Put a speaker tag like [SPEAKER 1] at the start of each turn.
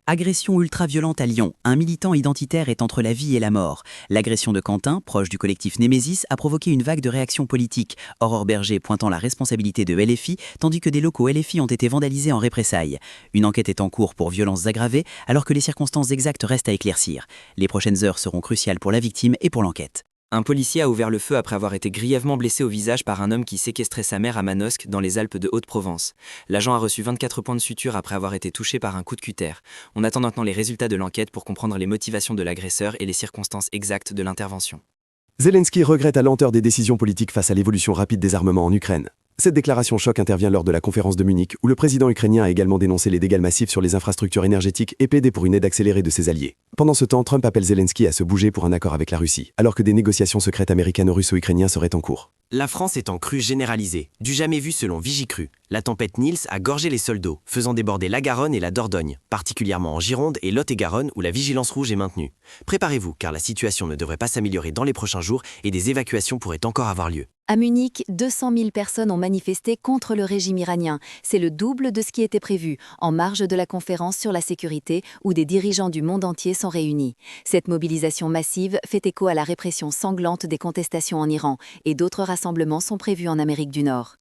[SPEAKER 1] Agression ultra-violente à Lyon. Un militant identitaire est entre la vie et la mort. L'agression de Quentin, proche du collectif Némésis, a provoqué une vague de réactions politiques. Aurore Berger pointant la responsabilité de LFI, tandis que des locaux LFI ont été vandalisés en représailles. Une enquête est en cours pour violences aggravées, alors que les circonstances exactes restent à éclaircir. Les prochaines heures seront cruciales pour la victime et pour l'enquête.
[SPEAKER 2] Un policier a ouvert le feu après avoir été grièvement blessé au visage par un homme qui séquestrait sa mère à Manosque, dans les Alpes de Haute-Provence. L'agent a reçu 24 points de suture après avoir été touché par un coup de cutter. On attend maintenant les résultats de l'enquête pour comprendre les motivations de l'agresseur et les circonstances exactes de l'intervention.
[SPEAKER 3] Zelensky regrette la lenteur des décisions politiques face à l'évolution rapide des armements en Ukraine. Cette déclaration choc intervient lors de la conférence de Munich, où le président ukrainien a également dénoncé les dégâts massifs sur les infrastructures énergétiques et plaidé pour une aide accélérée de ses alliés. Pendant ce temps, Trump appelle Zelensky à se bouger pour un accord avec la Russie, alors que des négociations secrètes américano-russo-ukrainiennes seraient en cours.
[SPEAKER 4] La France est en crue généralisée, du jamais vu selon Vigicru. La tempête Nils a gorgé les sols d'eau, faisant déborder la Garonne et la Dordogne, particulièrement en Gironde et Lot-et-Garonne où la vigilance rouge est maintenue. Préparez-vous car la situation ne devrait pas s'améliorer dans les prochains jours et des évacuations pourraient encore avoir lieu.
[SPEAKER 5] À Munich, 200 000 personnes ont manifesté contre le régime iranien. C'est le double de ce qui était prévu, en marge de la conférence sur la sécurité où des dirigeants du monde entier sont réunis. Cette mobilisation massive fait écho à la répression sanglante des contestations en Iran et d'autres rassemblements sont prévus en Amérique du Nord.